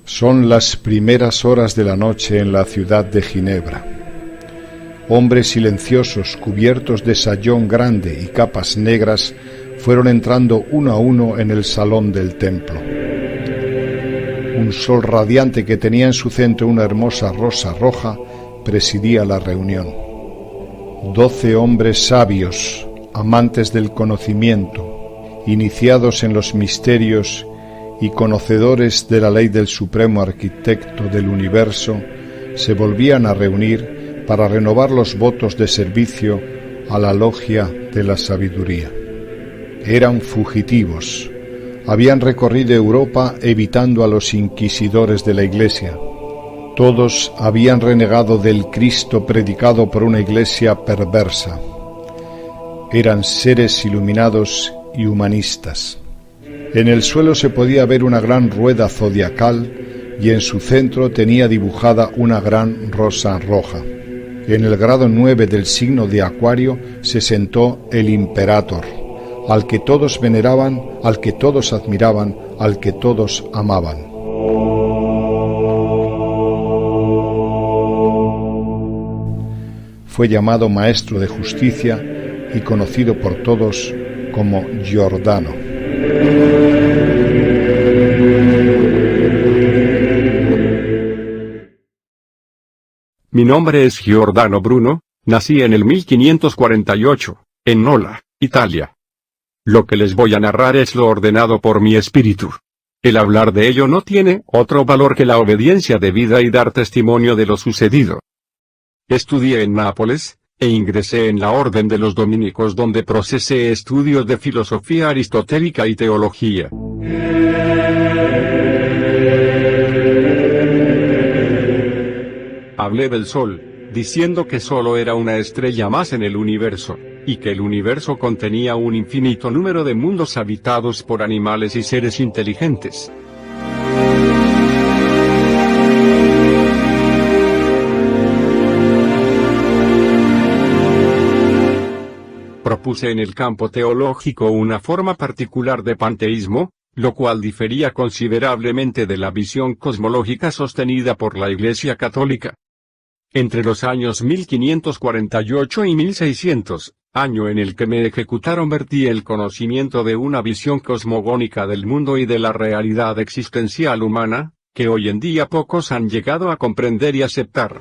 Son las primeras horas de la noche en la ciudad de Ginebra. Hombres silenciosos, cubiertos de sayón grande y capas negras, fueron entrando uno a uno en el salón del templo. Un sol radiante que tenía en su centro una hermosa rosa roja presidía la reunión. 12 hombres sabios, amantes del conocimiento, iniciados en los misterios y conocedores de la ley del supremo arquitecto del universo, se volvían a reunir para renovar los votos de servicio a la logia de la sabiduría. Eran fugitivos. Habían recorrido Europa evitando a los inquisidores de la Iglesia. Todos habían renegado del Cristo predicado por una Iglesia perversa. Eran seres iluminados y humanistas. En el suelo se podía ver una gran rueda zodiacal y en su centro tenía dibujada una gran rosa roja. En el grado 9 del signo de Acuario se sentó el Imperator, al que todos veneraban, al que todos admiraban, al que todos amaban. Fue llamado Maestro de Justicia y conocido por todos como Giordano. Mi nombre es Giordano Bruno, nací en el 1548, en Nola, Italia. Lo que les voy a narrar es lo ordenado por mi espíritu. El hablar de ello no tiene otro valor que la obediencia debida y dar testimonio de lo sucedido. Estudié en Nápoles, e ingresé en la orden de los dominicos donde procesé estudios de filosofía aristotélica y teología. Hablé del Sol, diciendo que solo era una estrella más en el universo, y que el universo contenía un infinito número de mundos habitados por animales y seres inteligentes. Propuse en el campo teológico una forma particular de panteísmo, lo cual difería considerablemente de la visión cosmológica sostenida por la Iglesia Católica. Entre los años 1548 y 1600, año en el que me ejecutaron, vertí el conocimiento de una visión cosmogónica del mundo y de la realidad existencial humana, que hoy en día pocos han llegado a comprender y aceptar.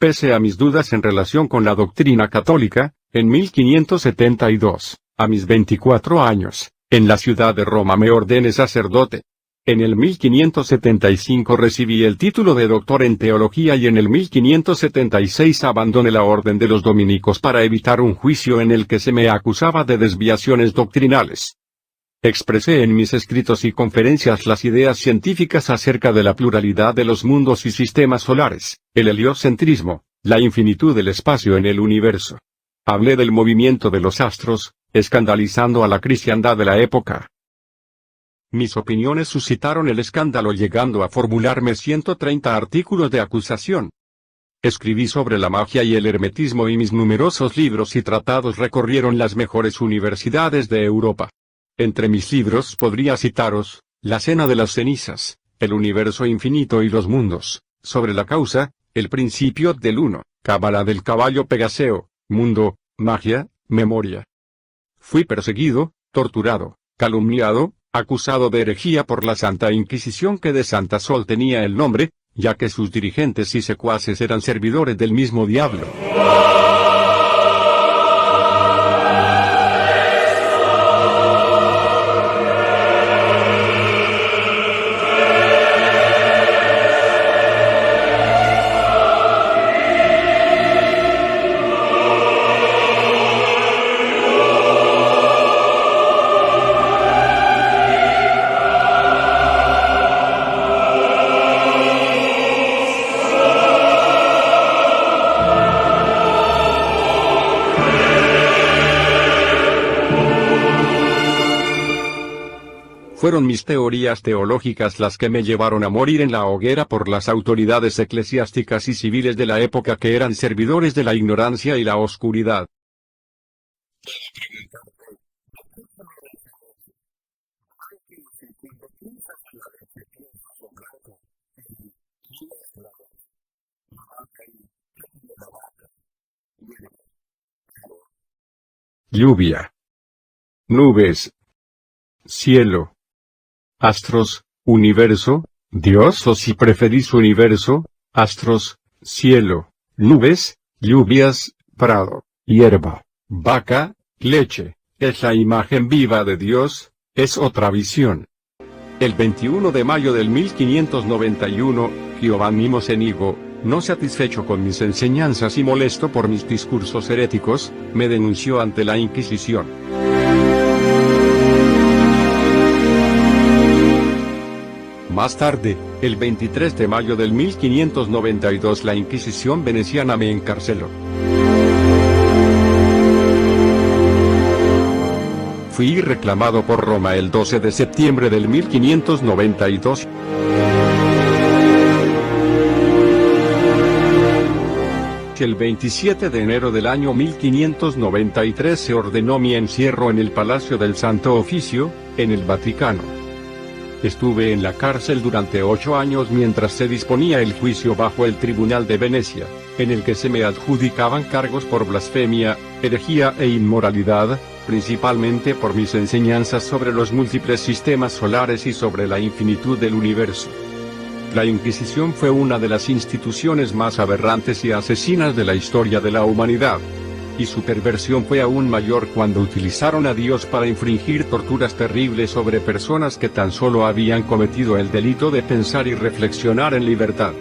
Pese a mis dudas en relación con la doctrina católica, en 1572, a mis 24 años, en la ciudad de Roma me ordené sacerdote. En el 1575 recibí el título de doctor en teología y en el 1576 abandoné la orden de los dominicos para evitar un juicio en el que se me acusaba de desviaciones doctrinales. Expresé en mis escritos y conferencias las ideas científicas acerca de la pluralidad de los mundos y sistemas solares, el heliocentrismo, la infinitud del espacio en el universo. Hablé del movimiento de los astros, escandalizando a la cristiandad de la época. Mis opiniones suscitaron el escándalo, llegando a formularme 130 artículos de acusación. Escribí sobre la magia y el hermetismo y mis numerosos libros y tratados recorrieron las mejores universidades de Europa. Entre mis libros podría citaros, La Cena de las Cenizas, El Universo Infinito y los Mundos, Sobre la Causa, El Principio del Uno, Cábala del Caballo Pegaseo, Mundo, Magia, Memoria. Fui perseguido, torturado, calumniado, acusado de herejía por la Santa Inquisición, que de Santa Sol tenía el nombre, ya que sus dirigentes y secuaces eran servidores del mismo diablo. fueron mis teorías teológicas las que me llevaron a morir en la hoguera por las autoridades eclesiásticas y civiles de la época que eran servidores de la ignorancia y la oscuridad. Lluvia. Nubes. Cielo. Astros, universo, Dios, o si preferís universo, astros, cielo, nubes, lluvias, prado, hierba, vaca, leche, es la imagen viva de Dios, es otra visión. El 21 de mayo del 1591, Giovanni Mocenigo, no satisfecho con mis enseñanzas y molesto por mis discursos heréticos, me denunció ante la Inquisición. Más tarde, el 23 de mayo del 1592 la Inquisición veneciana me encarceló. Fui reclamado por Roma el 12 de septiembre del 1592. El 27 de enero del año 1593 se ordenó mi encierro en el Palacio del Santo Oficio, en el Vaticano. Estuve en la cárcel durante 8 años mientras se disponía el juicio bajo el Tribunal de Venecia, en el que se me adjudicaban cargos por blasfemia, herejía e inmoralidad, principalmente por mis enseñanzas sobre los múltiples sistemas solares y sobre la infinitud del universo. La Inquisición fue una de las instituciones más aberrantes y asesinas de la historia de la humanidad. Y su perversión fue aún mayor cuando utilizaron a Dios para infringir torturas terribles sobre personas que tan solo habían cometido el delito de pensar y reflexionar en libertad.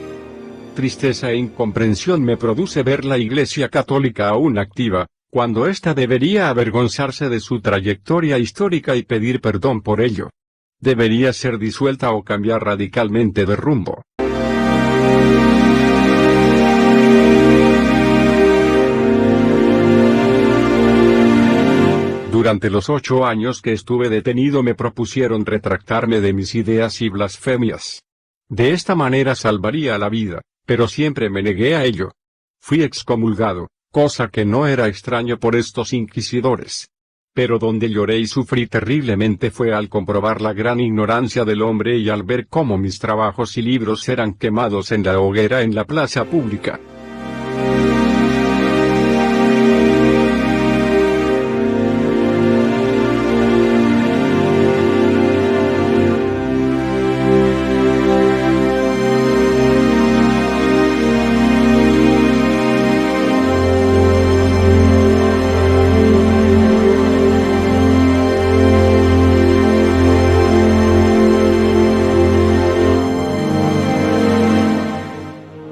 Tristeza e incomprensión me produce ver la Iglesia Católica aún activa, cuando ésta debería avergonzarse de su trayectoria histórica y pedir perdón por ello. Debería ser disuelta o cambiar radicalmente de rumbo. Durante los 8 años que estuve detenido me propusieron retractarme de mis ideas y blasfemias. De esta manera salvaría la vida, pero siempre me negué a ello. Fui excomulgado, cosa que no era extraño por estos inquisidores. Pero donde lloré y sufrí terriblemente fue al comprobar la gran ignorancia del hombre y al ver cómo mis trabajos y libros eran quemados en la hoguera en la plaza pública.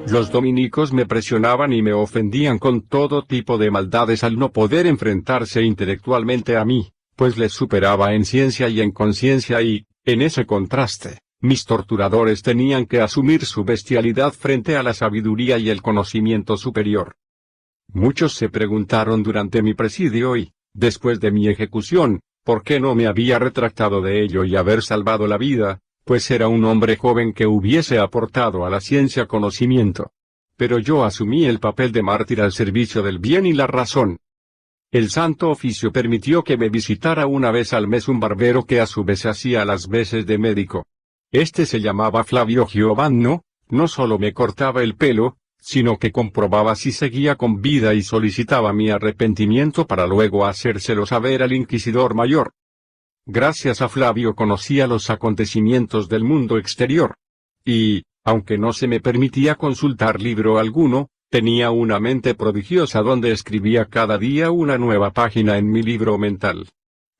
Los dominicos me presionaban y me ofendían con todo tipo de maldades al no poder enfrentarse intelectualmente a mí, pues les superaba en ciencia y en conciencia y, en ese contraste, mis torturadores tenían que asumir su bestialidad frente a la sabiduría y el conocimiento superior. Muchos se preguntaron durante mi presidio y, después de mi ejecución, por qué no me había retractado de ello y haber salvado la vida, pues era un hombre joven que hubiese aportado a la ciencia conocimiento. Pero yo asumí el papel de mártir al servicio del bien y la razón. El Santo Oficio permitió que me visitara una vez al mes un barbero que a su vez hacía las veces de médico. Este se llamaba Flavio Giovanno, no solo me cortaba el pelo, sino que comprobaba si seguía con vida y solicitaba mi arrepentimiento para luego hacérselo saber al inquisidor mayor. Gracias a Flavio conocía los acontecimientos del mundo exterior. Y, aunque no se me permitía consultar libro alguno, tenía una mente prodigiosa donde escribía cada día una nueva página en mi libro mental.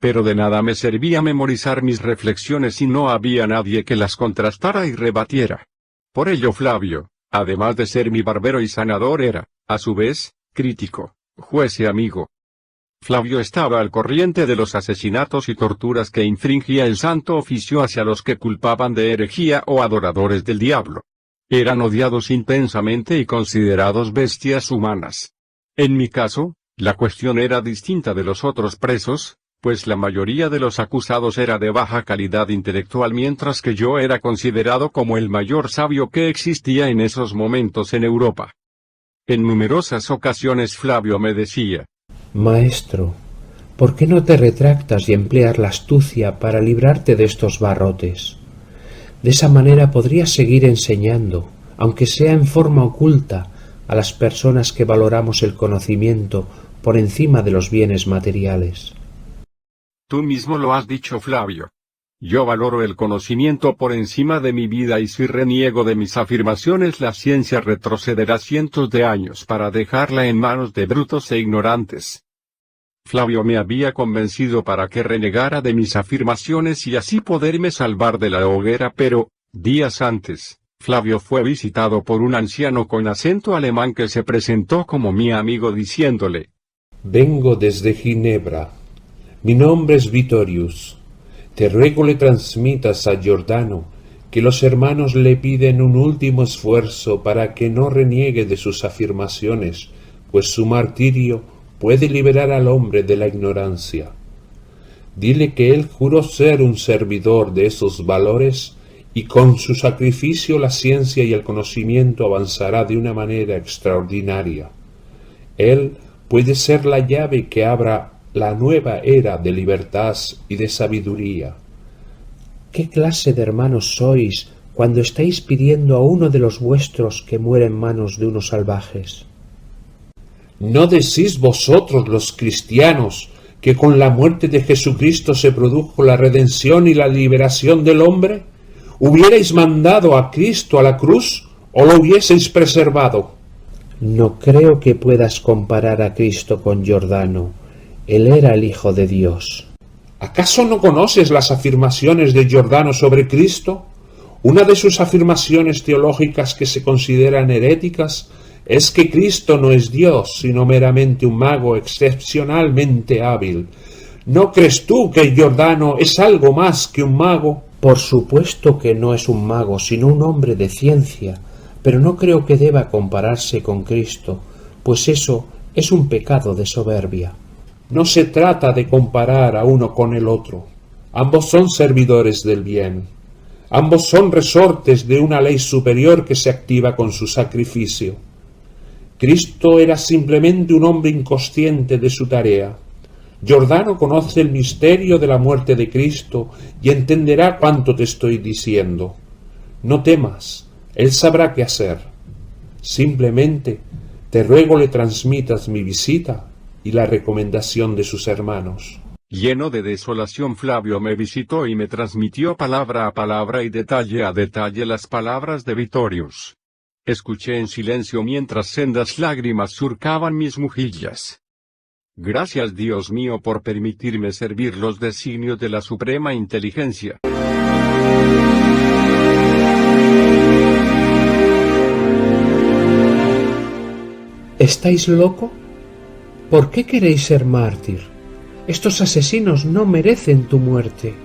Pero de nada me servía memorizar mis reflexiones si no había nadie que las contrastara y rebatiera. Por ello Flavio, además de ser mi barbero y sanador era, a su vez, crítico, juez y amigo. Flavio estaba al corriente de los asesinatos y torturas que infringía el Santo Oficio hacia los que culpaban de herejía o adoradores del diablo. Eran odiados intensamente y considerados bestias humanas. En mi caso, la cuestión era distinta de los otros presos, pues la mayoría de los acusados era de baja calidad intelectual mientras que yo era considerado como el mayor sabio que existía en esos momentos en Europa. En numerosas ocasiones Flavio me decía: Maestro, ¿por qué no te retractas y empleas la astucia para librarte de estos barrotes? De esa manera podrías seguir enseñando, aunque sea en forma oculta, a las personas que valoramos el conocimiento por encima de los bienes materiales. Tú mismo lo has dicho, Flavio. Yo valoro el conocimiento por encima de mi vida y si reniego de mis afirmaciones la ciencia retrocederá cientos de años para dejarla en manos de brutos e ignorantes. Flavio me había convencido para que renegara de mis afirmaciones y así poderme salvar de la hoguera, pero, días antes, Flavio fue visitado por un anciano con acento alemán que se presentó como mi amigo diciéndole: Vengo desde Ginebra. Mi nombre es Vitorius. Te ruego le transmitas a Giordano que los hermanos le piden un último esfuerzo para que no reniegue de sus afirmaciones, pues su martirio puede liberar al hombre de la ignorancia. Dile que él juró ser un servidor de esos valores y con su sacrificio la ciencia y el conocimiento avanzará de una manera extraordinaria. Él puede ser la llave que abra la nueva era de libertad y de sabiduría. ¿Qué clase de hermanos sois cuando estáis pidiendo a uno de los vuestros que muera en manos de unos salvajes? ¿No decís vosotros los cristianos que con la muerte de Jesucristo se produjo la redención y la liberación del hombre? ¿Hubierais mandado a Cristo a la cruz o lo hubieseis preservado? No creo que puedas comparar a Cristo con Giordano. Él era el Hijo de Dios. ¿Acaso no conoces las afirmaciones de Giordano sobre Cristo? Una de sus afirmaciones teológicas que se consideran heréticas es que Cristo no es Dios, sino meramente un mago excepcionalmente hábil. ¿No crees tú que Giordano es algo más que un mago? Por supuesto que no es un mago, sino un hombre de ciencia, pero no creo que deba compararse con Cristo, pues eso es un pecado de soberbia. No se trata de comparar a uno con el otro. Ambos son servidores del bien. Ambos son resortes de una ley superior que se activa con su sacrificio. Cristo era simplemente un hombre inconsciente de su tarea. Giordano conoce el misterio de la muerte de Cristo y entenderá cuánto te estoy diciendo. No temas, él sabrá qué hacer. Simplemente te ruego le transmitas mi visita y la recomendación de sus hermanos. Lleno de desolación, Flavio me visitó y me transmitió palabra a palabra y detalle a detalle las palabras de Vitorius. Escuché en silencio mientras sendas lágrimas surcaban mis mejillas. Gracias, Dios mío, por permitirme servir los designios de la suprema inteligencia. ¿Estáis loco? ¿Por qué queréis ser mártir? Estos asesinos no merecen tu muerte.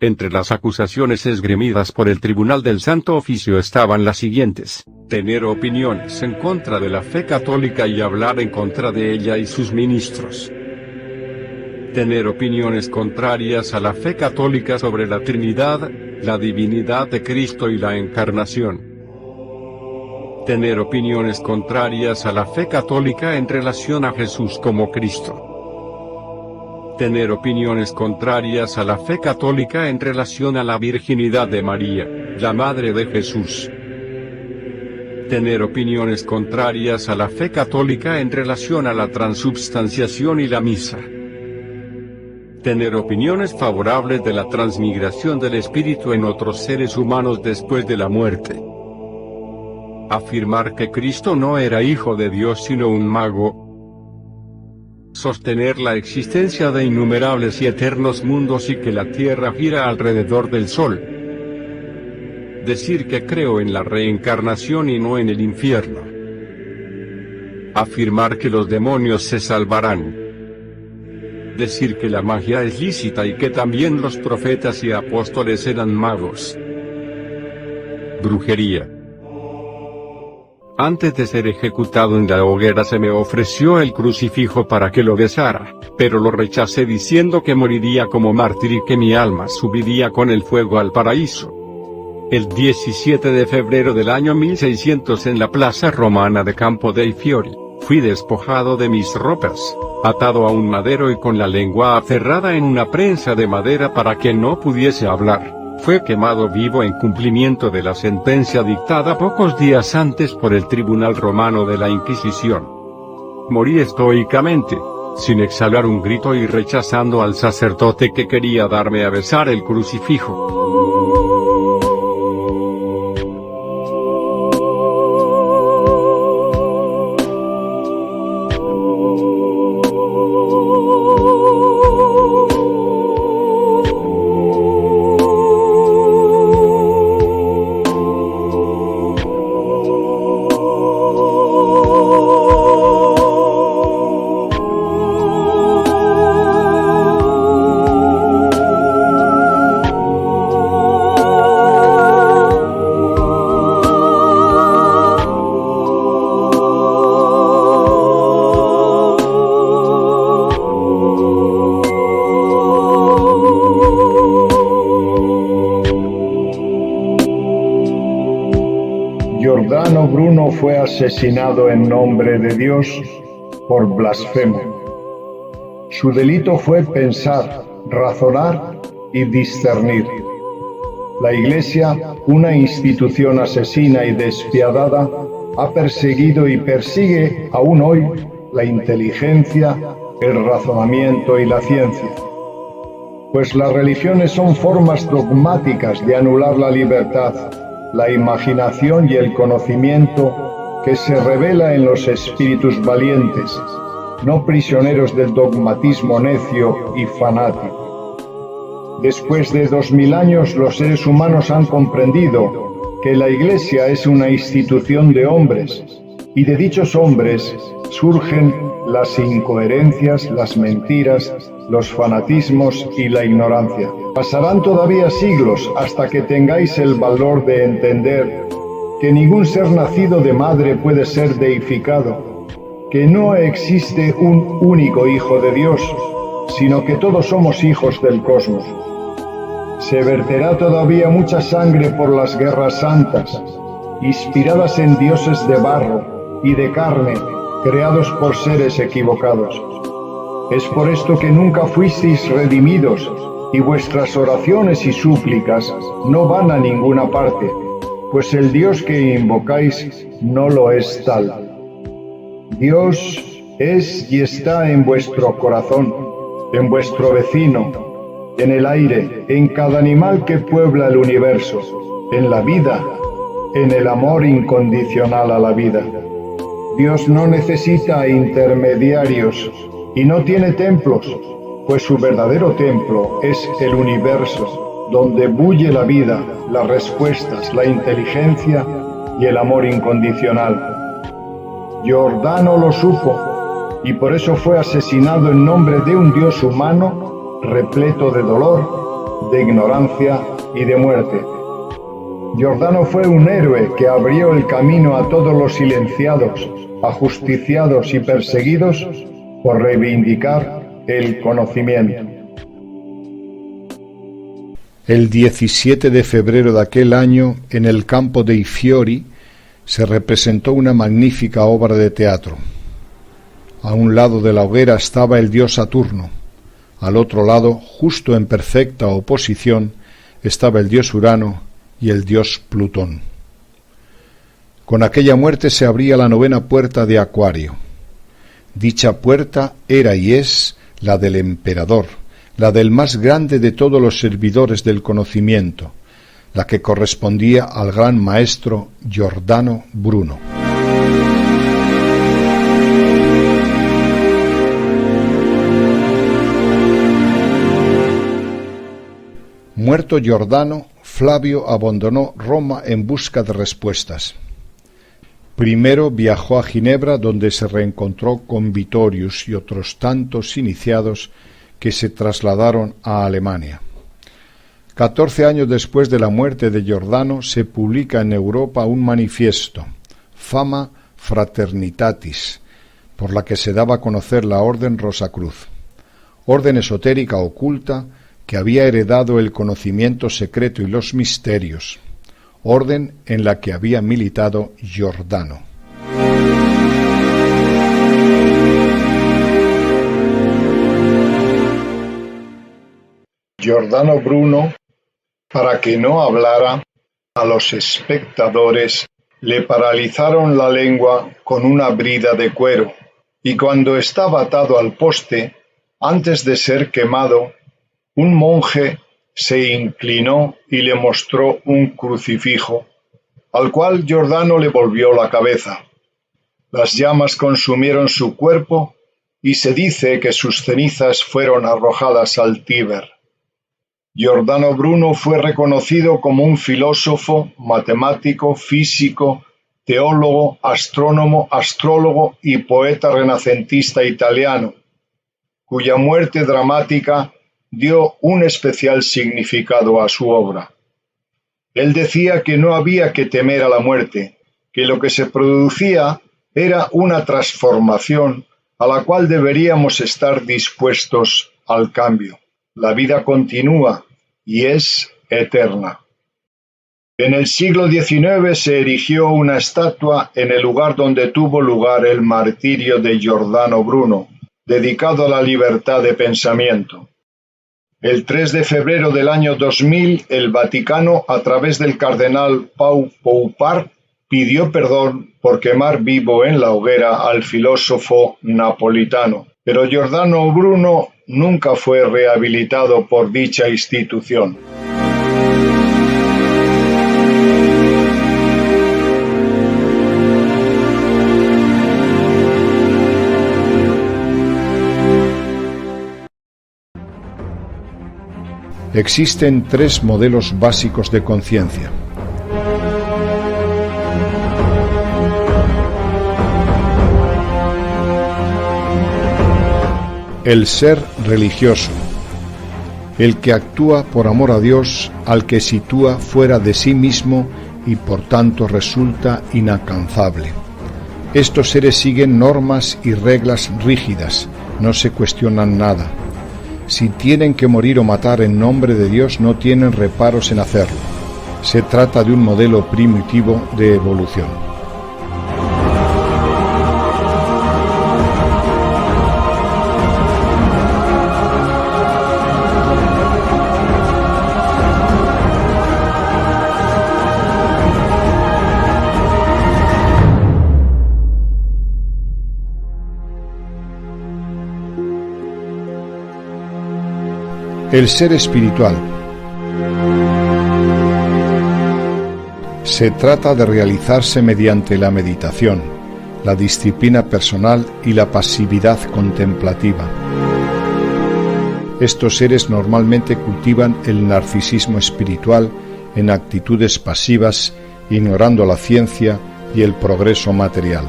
Entre las acusaciones esgrimidas por el Tribunal del Santo Oficio estaban las siguientes: tener opiniones en contra de la fe católica y hablar en contra de ella y sus ministros. Tener opiniones contrarias a la fe católica sobre la Trinidad, la divinidad de Cristo y la Encarnación. Tener opiniones contrarias a la fe católica en relación a Jesús como Cristo. Tener opiniones contrarias a la fe católica en relación a la virginidad de María, la Madre de Jesús. Tener opiniones contrarias a la fe católica en relación a la transubstanciación y la misa. Tener opiniones favorables de la transmigración del espíritu en otros seres humanos después de la muerte. Afirmar que Cristo no era hijo de Dios sino un mago. Sostener la existencia de innumerables y eternos mundos y que la Tierra gira alrededor del Sol. Decir que creo en la reencarnación y no en el infierno. Afirmar que los demonios se salvarán. Decir que la magia es lícita y que también los profetas y apóstoles eran magos. Brujería. Antes de ser ejecutado en la hoguera se me ofreció el crucifijo para que lo besara, pero lo rechacé diciendo que moriría como mártir y que mi alma subiría con el fuego al paraíso. El 17 de febrero del año 1600 en la plaza romana de Campo dei Fiori, fui despojado de mis ropas, atado a un madero y con la lengua aferrada en una prensa de madera para que no pudiese hablar. Fue quemado vivo en cumplimiento de la sentencia dictada pocos días antes por el Tribunal Romano de la Inquisición. Morí estoicamente, sin exhalar un grito y rechazando al sacerdote que quería darme a besar el crucifijo. Giordano Bruno fue asesinado en nombre de Dios por blasfemo. Su delito fue pensar, razonar y discernir. La Iglesia, una institución asesina y despiadada, ha perseguido y persigue aún hoy la inteligencia, el razonamiento y la ciencia. Pues las religiones son formas dogmáticas de anular la libertad, la imaginación y el conocimiento que se revela en los espíritus valientes, no prisioneros del dogmatismo necio y fanático. Después de 2000 años, los seres humanos han comprendido que la Iglesia es una institución de hombres, y de dichos hombres surgen las incoherencias, las mentiras, los fanatismos y la ignorancia. Pasarán todavía siglos hasta que tengáis el valor de entender que ningún ser nacido de madre puede ser deificado, que no existe un único Hijo de Dios, sino que todos somos hijos del cosmos. Se verterá todavía mucha sangre por las guerras santas, inspiradas en dioses de barro y de carne, creados por seres equivocados. Es por esto que nunca fuisteis redimidos, y vuestras oraciones y súplicas no van a ninguna parte, pues el Dios que invocáis no lo es tal. Dios es y está en vuestro corazón, en vuestro vecino, en el aire, en cada animal que puebla el universo, en la vida, en el amor incondicional a la vida. Dios no necesita intermediarios y no tiene templos, pues su verdadero templo es el universo, donde bulle la vida, las respuestas, la inteligencia y el amor incondicional. Giordano lo supo, y por eso fue asesinado en nombre de un Dios humano repleto de dolor, de ignorancia y de muerte. Giordano fue un héroe que abrió el camino a todos los silenciados, ajusticiados y perseguidos por reivindicar el conocimiento. El 17 de febrero de aquel año, en el Campo dei Fiori, se representó una magnífica obra de teatro. A un lado de la hoguera estaba el dios Saturno, al otro lado, justo en perfecta oposición, estaba el dios Urano y el dios Plutón. Con aquella muerte se abría la 9ª puerta de Acuario. Dicha puerta era y es la del emperador, la del más grande de todos los servidores del conocimiento, la que correspondía al gran maestro Giordano Bruno. Muerto Giordano, Flavio abandonó Roma en busca de respuestas. Primero viajó a Ginebra, donde se reencontró con Vittorius y otros tantos iniciados que se trasladaron a Alemania. 14 años después de la muerte de Giordano se publica en Europa un manifiesto, Fama Fraternitatis, por la que se daba a conocer la Orden Rosacruz, orden esotérica oculta que había heredado el conocimiento secreto y los misterios, orden en la que había militado Giordano. Giordano Bruno, para que no hablara, a los espectadores le paralizaron la lengua con una brida de cuero, y cuando estaba atado al poste, antes de ser quemado, un monje se inclinó y le mostró un crucifijo, al cual Giordano le volvió la cabeza. Las llamas consumieron su cuerpo y se dice que sus cenizas fueron arrojadas al Tíber. Giordano Bruno fue reconocido como un filósofo, matemático, físico, teólogo, astrónomo, astrólogo y poeta renacentista italiano, cuya muerte dramática dio un especial significado a su obra. Él decía que no había que temer a la muerte, que lo que se producía era una transformación a la cual deberíamos estar dispuestos al cambio. La vida continúa y es eterna. En el siglo XIX se erigió una estatua en el lugar donde tuvo lugar el martirio de Giordano Bruno, dedicado a la libertad de pensamiento. El 3 de febrero del año 2000, el Vaticano, a través del cardenal Pau Poupart, pidió perdón por quemar vivo en la hoguera al filósofo napolitano, pero Giordano Bruno nunca fue rehabilitado por dicha institución. Existen tres modelos básicos de conciencia. El ser religioso, el que actúa por amor a Dios, al que sitúa fuera de sí mismo y por tanto resulta inalcanzable. Estos seres siguen normas y reglas rígidas, no se cuestionan nada. Si tienen que morir o matar en nombre de Dios, no tienen reparos en hacerlo. Se trata de un modelo primitivo de evolución. El ser espiritual. Se trata de realizarse mediante la meditación, la disciplina personal y la pasividad contemplativa. Estos seres normalmente cultivan el narcisismo espiritual en actitudes pasivas, ignorando la ciencia y el progreso material.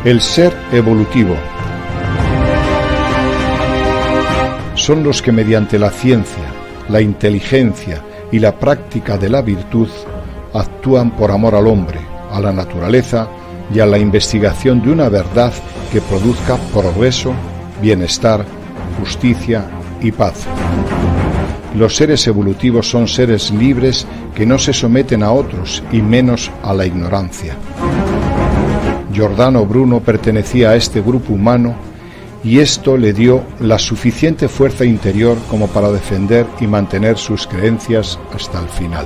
El ser evolutivo. Son los que mediante la ciencia, la inteligencia y la práctica de la virtud actúan por amor al hombre, a la naturaleza y a la investigación de una verdad que produzca progreso, bienestar, justicia y paz. Los seres evolutivos son seres libres que no se someten a otros y menos a la ignorancia. Giordano Bruno pertenecía a este grupo humano y esto le dio la suficiente fuerza interior como para defender y mantener sus creencias hasta el final.